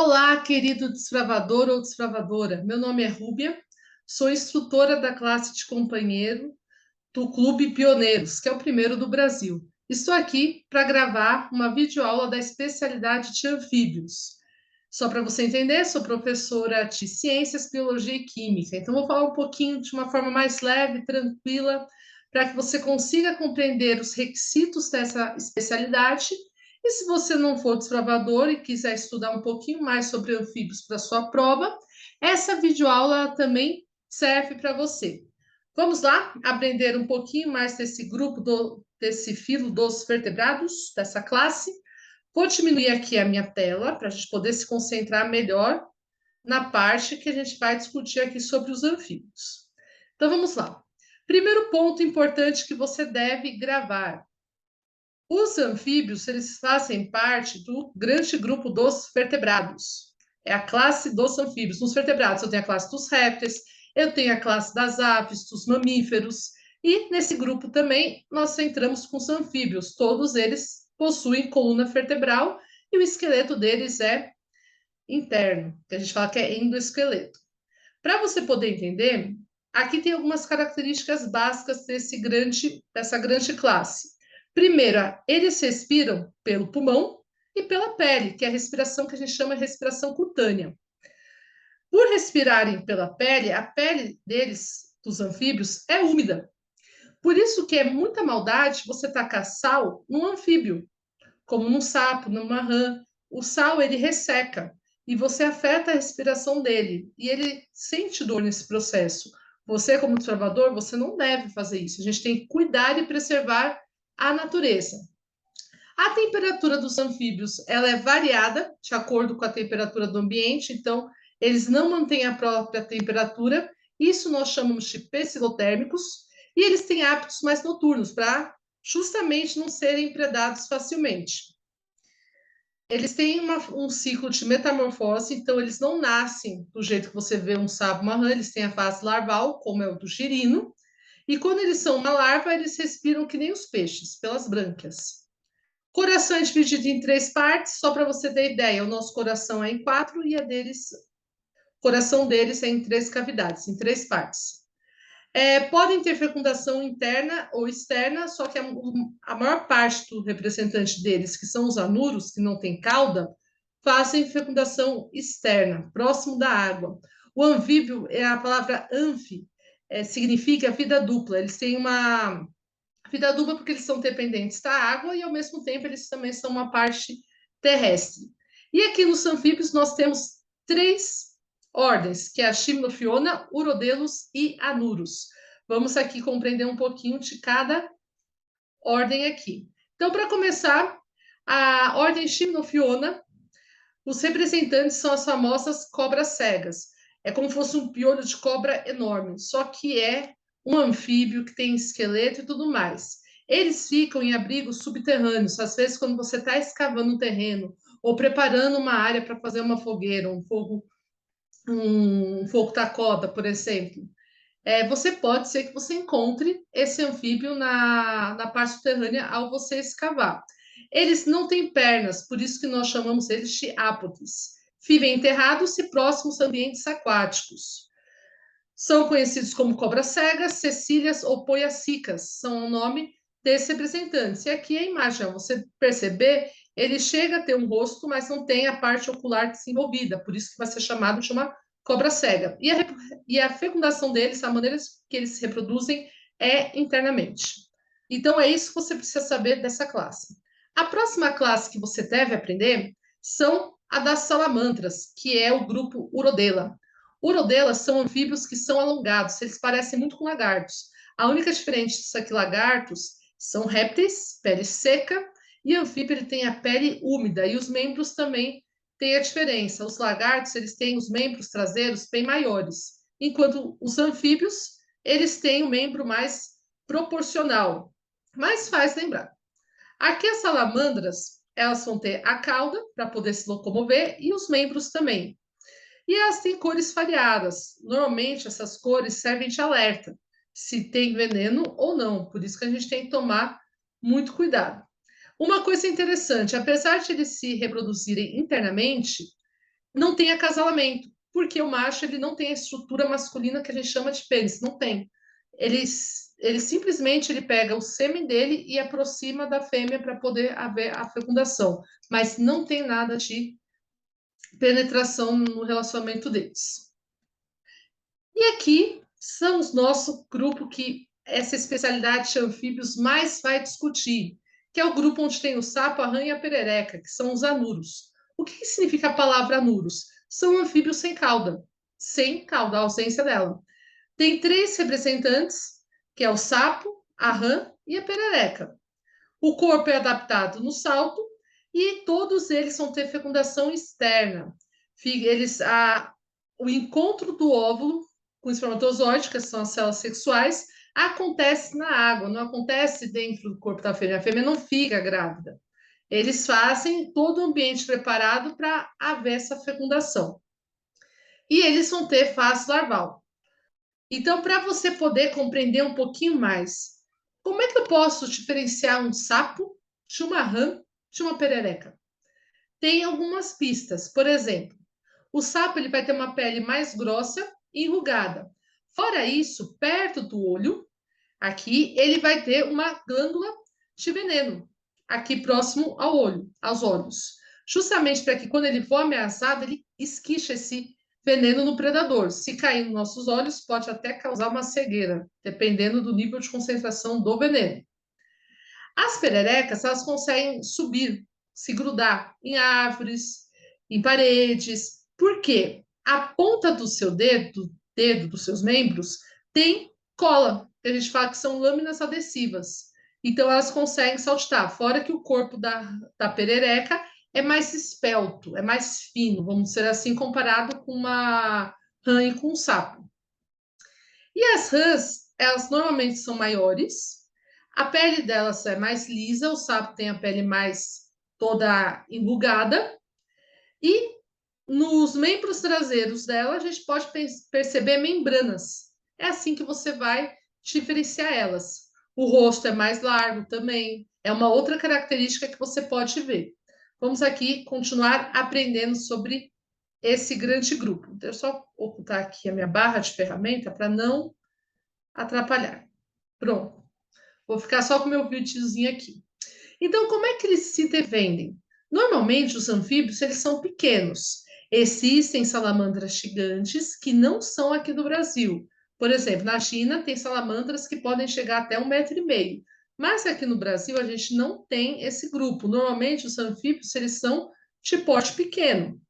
Olá, querido desbravador ou desbravadora. Meu nome é Rúbia, sou instrutora da classe de companheiro do Clube Pioneiros, que é o primeiro do Brasil. Estou aqui para gravar uma videoaula da especialidade de anfíbios. Só para você entender, sou professora de Ciências, Biologia e Química, então vou falar um pouquinho de uma forma mais leve, tranquila, para que você consiga compreender os requisitos dessa especialidade. E se você não for desbravador e quiser estudar um pouquinho mais sobre anfíbios para sua prova, essa videoaula também serve para você. Vamos lá aprender um pouquinho mais desse grupo, desse filo dos vertebrados, dessa classe. Vou diminuir aqui a minha tela para a gente poder se concentrar melhor na parte que a gente vai discutir aqui sobre os anfíbios. Então vamos lá. Primeiro ponto importante que você deve gravar. Os anfíbios, eles fazem parte do grande grupo dos vertebrados. É a classe dos anfíbios. Nos vertebrados, eu tenho a classe dos répteis, eu tenho a classe das aves, dos mamíferos, e nesse grupo também nós entramos com os anfíbios. Todos eles possuem coluna vertebral e o esqueleto deles é interno, que a gente fala que é endoesqueleto. Para você poder entender, aqui tem algumas características básicas dessa grande classe. Primeiro, eles respiram pelo pulmão e pela pele, que é a respiração que a gente chama de respiração cutânea. Por respirarem pela pele, a pele deles, dos anfíbios, é úmida. Por isso que é muita maldade você tacar sal num anfíbio, como num sapo, numa rã. O sal, ele resseca e você afeta a respiração dele e ele sente dor nesse processo. Você, como observador, você não deve fazer isso. A gente tem que cuidar e preservar a natureza. A temperatura dos anfíbios, ela é variada de acordo com a temperatura do ambiente, então eles não mantêm a própria temperatura. Isso nós chamamos de pecilotérmicos e eles têm hábitos mais noturnos para justamente não serem predados facilmente. Eles têm um ciclo de metamorfose, então eles não nascem do jeito que você vê um sapo, uma rã, eles têm a fase larval, como é o do girino, e quando eles são uma larva, eles respiram que nem os peixes, pelas brânquias. Coração é dividido em três partes, só para você ter ideia, o nosso coração é em quatro e o coração deles é em três cavidades, em três partes. Podem ter fecundação interna ou externa, só que a maior parte do representante deles, que são os anuros, que não tem cauda, fazem fecundação externa, próximo da água. O anfíbio, a palavra anfi, significa vida dupla. Eles têm uma vida dupla porque eles são dependentes da água e, ao mesmo tempo, eles também são uma parte terrestre. E aqui nos anfíbios nós temos três ordens, que é a Chimnophiona, Urodelos e Anurus. Vamos aqui compreender um pouquinho de cada ordem aqui. Então, para começar, a ordem Chimnophiona, os representantes são as famosas cobras cegas. É como se fosse um piolho de cobra enorme, só que é um anfíbio que tem esqueleto e tudo mais. Eles ficam em abrigos subterrâneos, às vezes quando você está escavando um terreno ou preparando uma área para fazer uma fogueira, um fogo tacota, por exemplo. Você pode ser que você encontre esse anfíbio na parte subterrânea ao você escavar. Eles não têm pernas, por isso que nós chamamos eles de ápodes. Vivem enterrados e próximos a ambientes aquáticos. São conhecidos como cobras cegas, cecílias ou poiacicas, são o nome desses representantes. E aqui a imagem, ó, você perceber, ele chega a ter um rosto, mas não tem a parte ocular desenvolvida, por isso que vai ser chamado de uma cobra cega. E a fecundação deles, a maneira que eles se reproduzem é internamente. Então é isso que você precisa saber dessa classe. A próxima classe que você deve aprender são a das salamandras, que é o grupo Urodela. Urodelas são anfíbios que são alongados, eles parecem muito com lagartos. A única diferença é que lagartos são répteis, pele seca, e anfíbio ele tem a pele úmida, e os membros também têm a diferença. Os lagartos eles têm os membros traseiros bem maiores, enquanto os anfíbios eles têm o membro mais proporcional. Mas faz lembrar. Aqui as salamandras, elas vão ter a cauda para poder se locomover e os membros também. E elas têm cores variadas. Normalmente, essas cores servem de alerta se tem veneno ou não. Por isso que a gente tem que tomar muito cuidado. Uma coisa interessante, apesar de eles se reproduzirem internamente, não tem acasalamento, porque o macho ele não tem a estrutura masculina que a gente chama de pênis, não tem. Ele simplesmente ele pega o sêmen dele e aproxima da fêmea para poder haver a fecundação, mas não tem nada de penetração no relacionamento deles. E aqui são os nosso grupo que essa especialidade de anfíbios mais vai discutir, que é o grupo onde tem o sapo, a rã e a perereca, que são os anuros. O que significa a palavra anuros? São anfíbios sem cauda, a ausência dela. Tem três representantes, que é o sapo, a rã e a perereca. O corpo é adaptado no salto e todos eles vão ter fecundação externa. O encontro do óvulo com o espermatozoide, que são as células sexuais, acontece na água, não acontece dentro do corpo da fêmea. A fêmea não fica grávida. Eles fazem todo o ambiente preparado para haver essa fecundação. E eles vão ter fase larval. Então, para você poder compreender um pouquinho mais, como é que eu posso diferenciar um sapo de uma rã de uma perereca? Tem algumas pistas. Por exemplo, o sapo ele vai ter uma pele mais grossa e enrugada. Fora isso, perto do olho, aqui, ele vai ter uma glândula de veneno, aqui próximo ao olho, aos olhos. Justamente para que quando ele for ameaçado, ele esquiche esse veneno no predador. Se cair nos nossos olhos, pode até causar uma cegueira, dependendo do nível de concentração do veneno. As pererecas, elas conseguem subir, se grudar em árvores, em paredes. Por quê? A ponta do seu dedo dos seus membros, tem cola, que a gente fala que são lâminas adesivas. Então, elas conseguem saltitar. Fora que o corpo da perereca é mais espelto, é mais fino, vamos dizer assim, comparado com uma rã e com um sapo. E as rãs, elas normalmente são maiores, a pele delas é mais lisa, o sapo tem a pele mais toda enrugada, e nos membros traseiros dela a gente pode perceber membranas. É assim que você vai diferenciar elas. O rosto é mais largo também, é uma outra característica que você pode ver. Vamos aqui continuar aprendendo sobre esse grande grupo. Deixa eu só ocultar aqui a minha barra de ferramenta para não atrapalhar. Pronto. Vou ficar só com o meu videozinho aqui. Então, como é que eles se defendem? Normalmente, os anfíbios, eles são pequenos. Existem salamandras gigantes que não são aqui do Brasil. Por exemplo, na China, tem salamandras que podem chegar até 1,5 m. Mas aqui no Brasil, a gente não tem esse grupo. Normalmente, os anfíbios, eles são de porte pequeno.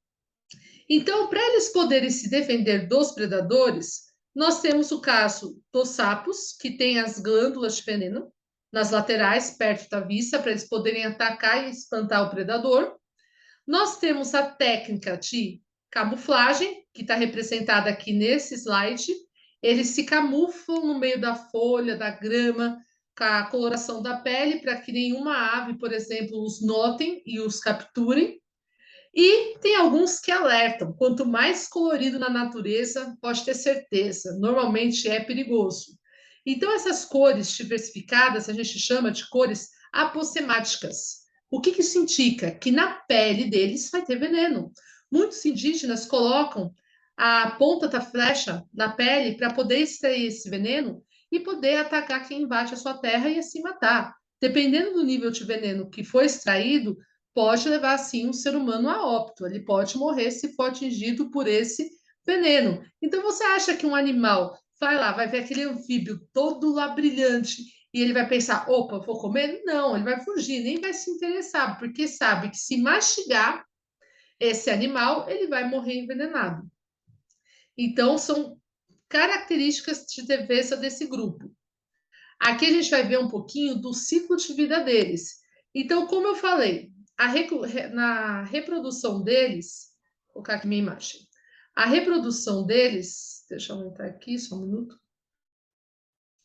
Então, para eles poderem se defender dos predadores, nós temos o caso dos sapos, que têm as glândulas de veneno nas laterais, perto da vista, para eles poderem atacar e espantar o predador. Nós temos a técnica de camuflagem, que está representada aqui nesse slide. Eles se camuflam no meio da folha, da grama, com a coloração da pele, para que nenhuma ave, por exemplo, os notem e os capturem. E tem alguns que alertam: quanto mais colorido na natureza, pode ter certeza, normalmente é perigoso. Então, essas cores diversificadas a gente chama de cores apossemáticas. O que isso indica? Que na pele deles vai ter veneno. Muitos indígenas colocam a ponta da flecha na pele para poder extrair esse veneno e poder atacar quem invade a sua terra e assim matar. Dependendo do nível de veneno que foi extraído, pode levar, sim, um ser humano a óbito. Ele pode morrer se for atingido por esse veneno. Então, você acha que um animal vai lá, vai ver aquele anfíbio todo lá brilhante e ele vai pensar, opa, vou comer? Não, ele vai fugir, nem vai se interessar, porque sabe que se mastigar esse animal, ele vai morrer envenenado. Então, são características de defesa desse grupo. Aqui a gente vai ver um pouquinho do ciclo de vida deles. Então, como eu falei, na reprodução deles, vou colocar aqui minha imagem. A reprodução deles, deixa eu aumentar aqui só um minuto.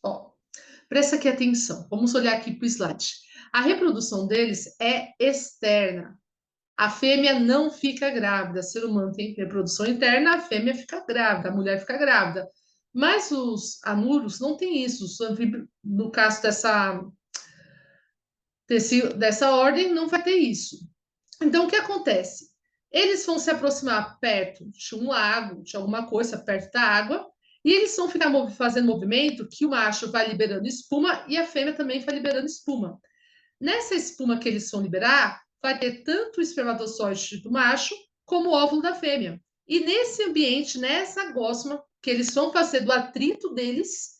Ó, presta aqui atenção, vamos olhar aqui para o slide. A reprodução deles é externa. A fêmea não fica grávida. O ser humano tem reprodução interna, a fêmea fica grávida, a mulher fica grávida. Mas os anuros não têm isso. No caso dessa ordem, não vai ter isso. Então, o que acontece? Eles vão se aproximar perto de um lago, de alguma coisa perto da água, e eles vão ficar fazendo movimento que o macho vai liberando espuma e a fêmea também vai liberando espuma. Nessa espuma que eles vão liberar, vai ter tanto o espermatozoide do macho como o óvulo da fêmea. E nesse ambiente, nessa gosma que eles vão fazer do atrito deles,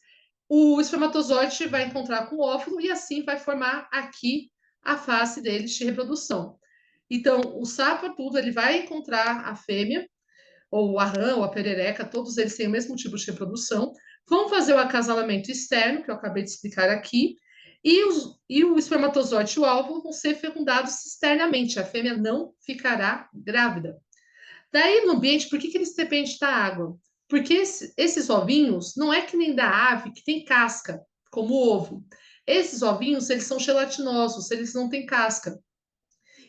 o espermatozoide vai encontrar com o óvulo e assim vai formar aqui a fase deles de reprodução. Então, o sapo tudo ele vai encontrar a fêmea, ou a rã, ou a perereca, todos eles têm o mesmo tipo de reprodução, vão fazer o acasalamento externo, que eu acabei de explicar aqui, e o espermatozoide e o óvulo vão ser fecundados externamente, a fêmea não ficará grávida. Daí, no ambiente, por que eles dependem da água? Porque esses ovinhos não é que nem da ave, que tem casca, como o ovo. Esses ovinhos, eles são gelatinosos, eles não têm casca.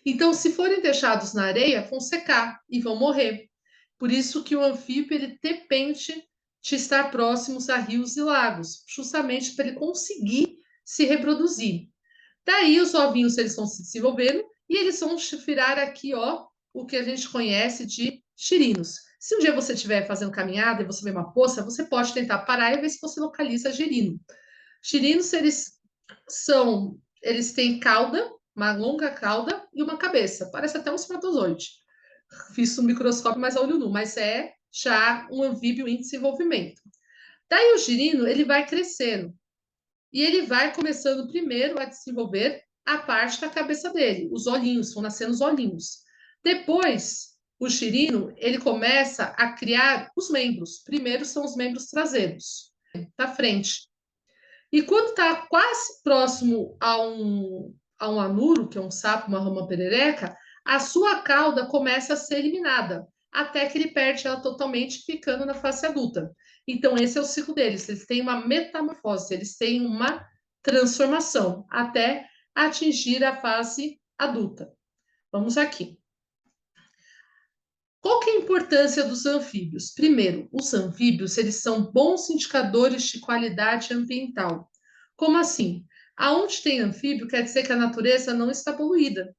Então, se forem deixados na areia, vão secar e vão morrer. Por isso que o anfíbio ele depende de estar próximos a rios e lagos, justamente para ele conseguir se reproduzir. Daí os ovinhos eles vão se desenvolvendo e eles vão virar aqui, ó, o que a gente conhece de girinos. Se um dia você estiver fazendo caminhada e você vê uma poça, você pode tentar parar e ver se você localiza girino. Girinos, eles têm cauda, uma longa cauda e uma cabeça. Parece até um espermatozoide. Visto no microscópio, mas a olho nu, mas é já um anfíbio em desenvolvimento. Daí o girino, ele vai crescendo e ele vai começando primeiro a desenvolver a parte da cabeça dele, os olhinhos, vão nascendo os olhinhos. Depois, o girino, ele começa a criar os membros. Primeiro são os membros traseiros, da frente. E quando está quase próximo a um anuro, que é um sapo, uma rama perereca, a sua cauda começa a ser eliminada, até que ele perde ela totalmente, ficando na fase adulta. Então, esse é o ciclo deles. Eles têm uma metamorfose, eles têm uma transformação, até atingir a fase adulta. Vamos aqui. Qual que é a importância dos anfíbios? Primeiro, os anfíbios, eles são bons indicadores de qualidade ambiental. Como assim? Aonde tem anfíbio quer dizer que a natureza não está poluída.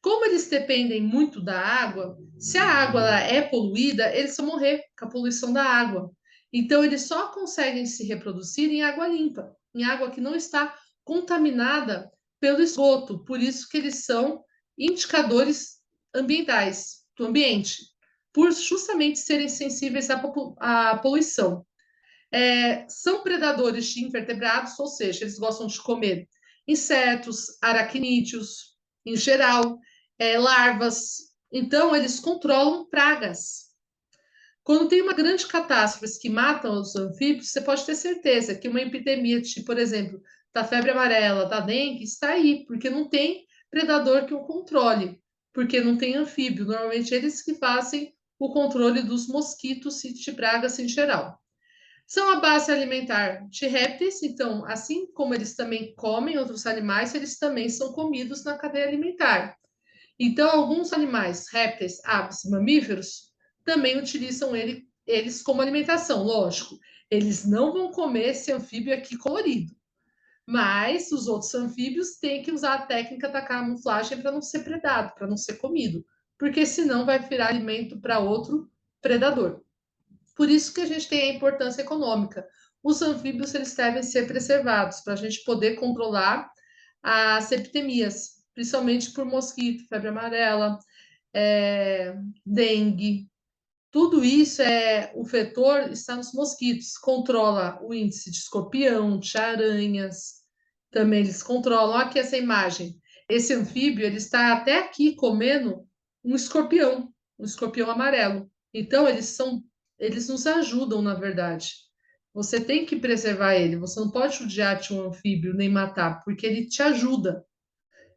Como eles dependem muito da água, se a água é poluída, eles vão morrer com a poluição da água. Então, eles só conseguem se reproduzir em água limpa, em água que não está contaminada pelo esgoto. Por isso que eles são indicadores ambientais do ambiente, por justamente serem sensíveis à poluição. São predadores de invertebrados, ou seja, eles gostam de comer insetos, aracnídeos, em geral, larvas. Então, eles controlam pragas. Quando tem uma grande catástrofe que mata os anfíbios, você pode ter certeza que uma epidemia, de, por exemplo, da febre amarela, da dengue, está aí, porque não tem predador que o controle, porque não tem anfíbio. Normalmente, eles que fazem o controle dos mosquitos e de pragas em geral. São a base alimentar de répteis, então, assim como eles também comem outros animais, eles também são comidos na cadeia alimentar. Então, alguns animais, répteis, aves, mamíferos, também utilizam eles como alimentação, lógico. Eles não vão comer esse anfíbio aqui colorido, mas os outros anfíbios têm que usar a técnica da camuflagem para não ser predado, para não ser comido, porque senão vai virar alimento para outro predador. Por isso que a gente tem a importância econômica. Os anfíbios eles devem ser preservados para a gente poder controlar as epidemias, principalmente por mosquito, febre amarela, dengue. Tudo isso o vetor está nos mosquitos. Controla o índice de escorpião, de aranhas. Também eles controlam. Olha aqui essa imagem. Esse anfíbio ele está até aqui comendo um escorpião amarelo. Então eles nos ajudam, na verdade. Você tem que preservar ele. Você não pode judiar de um anfíbio nem matar, porque ele te ajuda.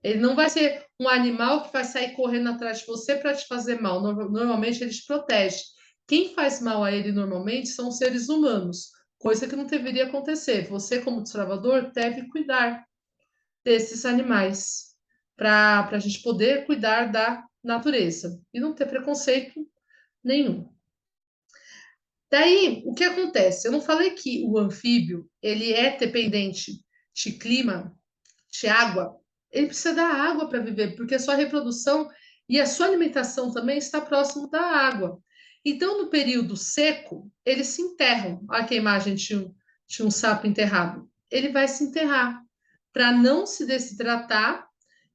Ele não vai ser um animal que vai sair correndo atrás de você para te fazer mal. Normalmente ele te protege. Quem faz mal a ele normalmente são os seres humanos, coisa que não deveria acontecer. Você, como desbravador, deve cuidar desses animais para a gente poder cuidar da natureza e não ter preconceito nenhum. Daí, o que acontece? Eu não falei que o anfíbio ele é dependente de clima, de água. Ele precisa da água para viver, porque a sua reprodução e a sua alimentação também está próximo da água. Então, no período seco, eles se enterram. Olha que a imagem tinha um sapo enterrado. Ele vai se enterrar para não se desidratar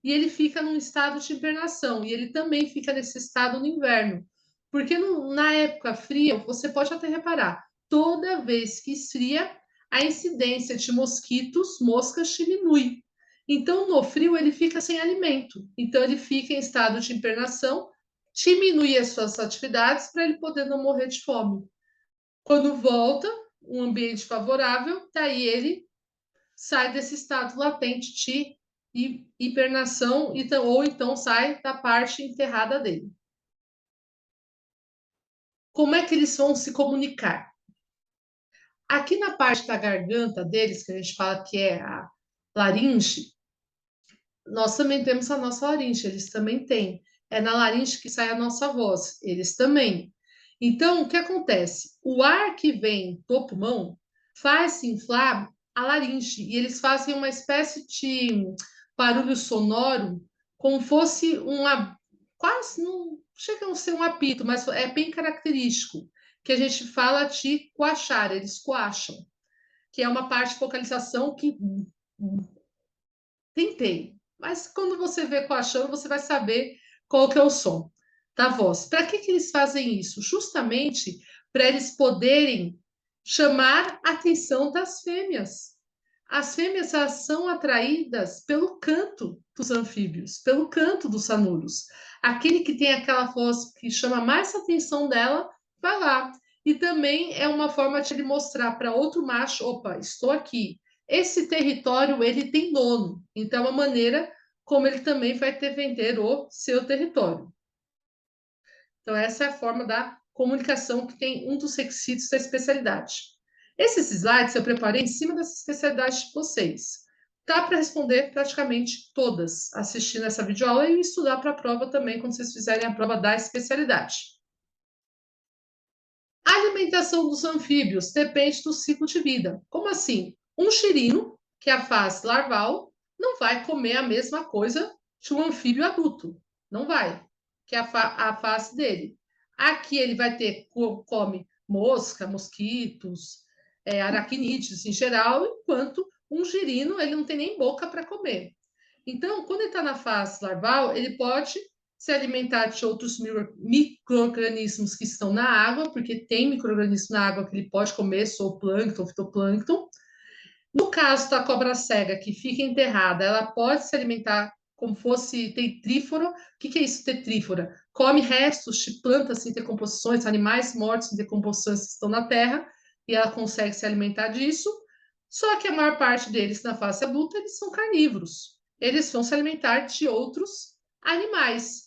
e ele fica num estado de hibernação. E ele também fica nesse estado no inverno. Porque na época fria, você pode até reparar, toda vez que esfria, a incidência de mosquitos, moscas diminui. Então, no frio, ele fica sem alimento. Então, ele fica em estado de hibernação, diminui as suas atividades para ele poder não morrer de fome. Quando volta, um ambiente favorável, daí ele sai desse estado latente de hibernação ou então sai da parte enterrada dele. Como é que eles vão se comunicar? Aqui na parte da garganta deles, que a gente fala que é a laringe, nós também temos a nossa laringe, eles também têm. É na laringe que sai a nossa voz, eles também. Então, o que acontece? O ar que vem do pulmão faz inflar a laringe e eles fazem uma espécie de barulho sonoro, como fosse uma. Quase não chega a ser um apito, mas é bem característico, que a gente fala de coachar, eles coacham, que é uma parte de focalização que tentei. Mas quando você vê coachando, você vai saber qual que é o som da voz. Para que eles fazem isso? Justamente para eles poderem chamar a atenção das fêmeas. As fêmeas elas são atraídas pelo canto dos anfíbios, pelo canto dos sanuros. Aquele que tem aquela voz que chama mais atenção dela, vai lá. E também é uma forma de ele mostrar para outro macho, opa, estou aqui. Esse território ele tem dono, então é uma maneira como ele também vai ter vender o seu território. Então essa é a forma da comunicação que tem um dos requisitos da especialidade. Esses slides eu preparei em cima dessa especialidade de vocês. Dá para responder praticamente todas assistindo essa videoaula e estudar para a prova também quando vocês fizerem a prova da especialidade. A alimentação dos anfíbios depende do ciclo de vida. Como assim? Um xirino, que é a fase larval, não vai comer a mesma coisa de um anfíbio adulto. Não vai, que é a fase dele. Aqui ele vai ter, come mosca, mosquitos, aracnídeos em geral, enquanto um girino ele não tem nem boca para comer. Então, quando ele está na fase larval, ele pode se alimentar de outros micro-organismos que estão na água, porque tem micro-organismos na água que ele pode comer, zooplâncton, fitoplâncton. No caso da cobra cega, que fica enterrada, ela pode se alimentar como fosse tetrífora. O que é isso, tetrífora? Come restos de plantas sem decomposições, animais mortos em decomposições que estão na terra, e ela consegue se alimentar disso. Só que a maior parte deles, na fase adulta, eles são carnívoros. Eles vão se alimentar de outros animais.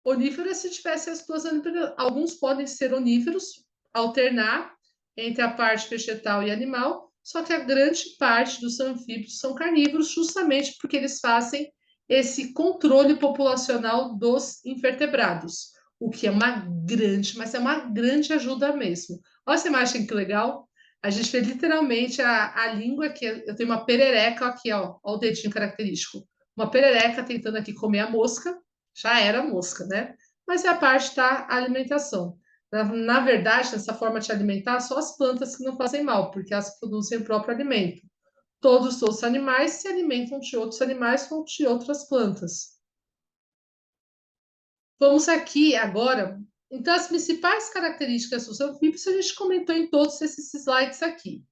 Oníferos, se tivesse as duas oníferas, alguns podem ser oníferos, alternar entre a parte vegetal e animal, só que a grande parte dos anfíbios são carnívoros, justamente porque eles fazem esse controle populacional dos invertebrados, o que é uma grande, mas é uma grande ajuda mesmo. Olha essa imagem que legal. A gente vê literalmente a língua aqui. Eu tenho uma perereca aqui, ó o dedinho característico. Uma perereca tentando aqui comer a mosca, já era mosca, né? Mas é a parte da alimentação. Na verdade, nessa forma de alimentar, só as plantas que não fazem mal, porque elas produzem o próprio alimento. Todos os animais se alimentam de outros animais ou de outras plantas. Vamos aqui agora. Então, as principais características dos anfíbios a gente comentou em todos esses slides aqui.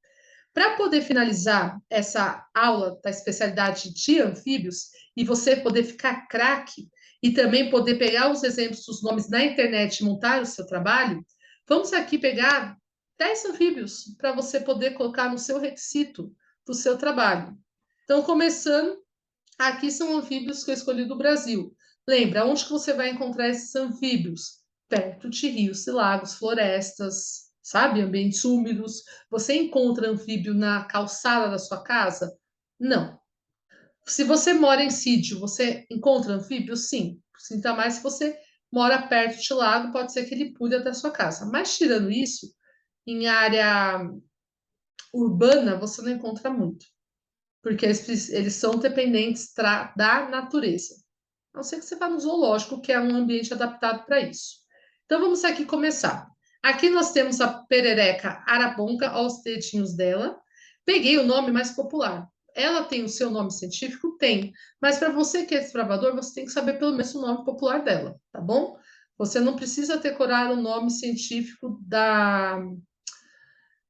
Para poder finalizar essa aula da especialidade de anfíbios e você poder ficar craque e também poder pegar os exemplos dos nomes na internet e montar o seu trabalho, vamos aqui pegar 10 anfíbios para você poder colocar no seu requisito do seu trabalho. Então, começando, aqui são anfíbios que eu escolhi do Brasil. Lembra, onde que você vai encontrar esses anfíbios? Perto de rios e lagos, florestas, sabe? Ambientes úmidos. Você encontra anfíbio na calçada da sua casa? Não. Se você mora em sítio, você encontra anfíbio? Sim. Sinta mais se você mora perto de lago, pode ser que ele pule da sua casa. Mas tirando isso, em área urbana, você não encontra muito, porque eles são dependentes da natureza. A não ser que você vá no zoológico, que é um ambiente adaptado para isso. Então, vamos aqui começar. Aqui nós temos a perereca araponga, aos dedinhos dela. Peguei o nome mais popular. Ela tem o seu nome científico? Tem. Mas para você que é desbravador, você tem que saber pelo menos o nome popular dela, tá bom? Você não precisa decorar o nome científico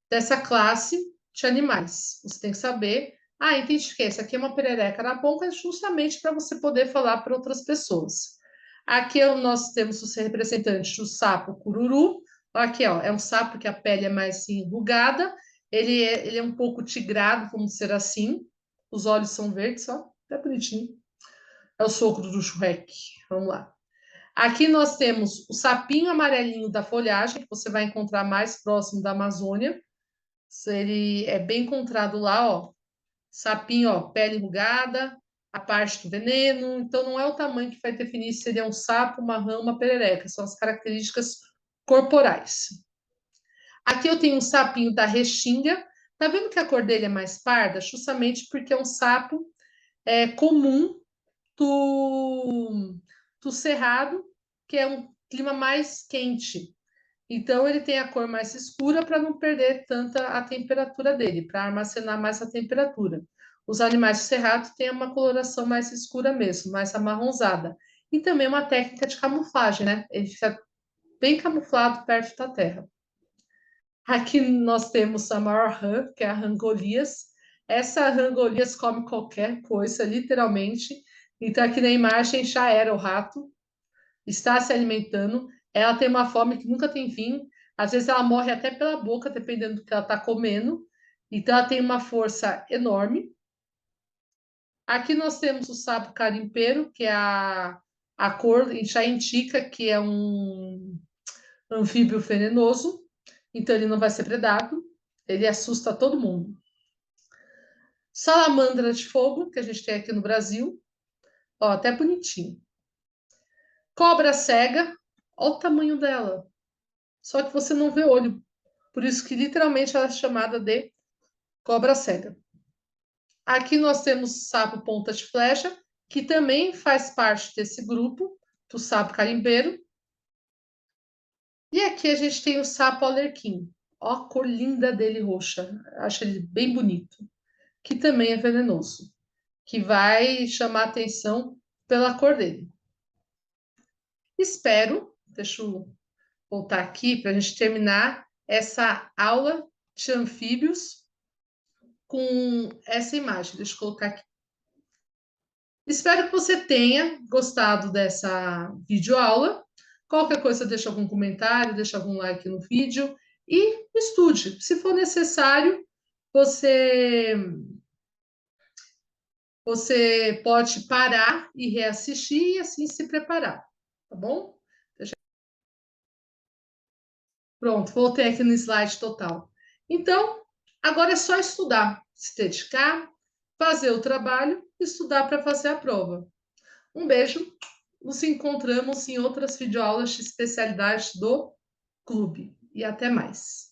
dessa classe de animais. Você tem que saber. Ah, entendi que essa aqui é uma perereca araponga, justamente para você poder falar para outras pessoas. Aqui nós temos os representantes do sapo cururu. Aqui, ó, é um sapo que a pele é mais assim, enrugada. Ele é um pouco tigrado, vamos dizer assim. Os olhos são verdes, ó, até bonitinho. É o sogro do Shrek. Vamos lá. Aqui nós temos o sapinho amarelinho da folhagem, que você vai encontrar mais próximo da Amazônia. Ele é bem encontrado lá, ó. Sapinho, ó, pele enrugada, a parte do veneno. Então, não é o tamanho que vai definir se ele é um sapo, uma rã, uma perereca. São as características corporais. Aqui eu tenho um sapinho da Restinga. Tá vendo que a cor dele é mais parda? Justamente porque é um sapo comum do cerrado, que é um clima mais quente. Então, ele tem a cor mais escura para não perder tanta a temperatura dele, para armazenar mais a temperatura. Os animais do cerrado têm uma coloração mais escura mesmo, mais amarronzada. E também uma técnica de camuflagem, né? Ele fica bem camuflado perto da terra. Aqui nós temos a maior rã, que é a rã Golias. Essa rã Golias come qualquer coisa, literalmente. Então, aqui na imagem já era o rato, está se alimentando. Ela tem uma fome que nunca tem fim. Às vezes ela morre até pela boca, dependendo do que ela está comendo. Então ela tem uma força enorme. Aqui nós temos o sapo carimpeiro, que é a cor já indica que é um anfíbio venenoso. Então ele não vai ser predado. Ele assusta todo mundo. Salamandra de fogo, que a gente tem aqui no Brasil. Ó, até bonitinho. Cobra cega. Olha o tamanho dela. Só que você não vê olho. Por isso que literalmente ela é chamada de cobra cega. Aqui nós temos o sapo ponta de flecha, que também faz parte desse grupo, do sapo carimbeiro. E aqui a gente tem o sapo alerquim. Ó a cor linda dele roxa. Acho ele bem bonito. Que também é venenoso. Que vai chamar atenção pela cor dele. Espero, deixa eu voltar aqui para a gente terminar essa aula de anfíbios com essa imagem. Deixa eu colocar aqui. Espero que você tenha gostado dessa videoaula. Qualquer coisa, deixa algum comentário, deixa algum like no vídeo e estude. Se for necessário, você, você pode parar e reassistir e assim se preparar, tá bom? Pronto, voltei aqui no slide total. Então, agora é só estudar, se dedicar, fazer o trabalho, estudar para fazer a prova. Um beijo, nos encontramos em outras videoaulas de especialidade do clube e até mais.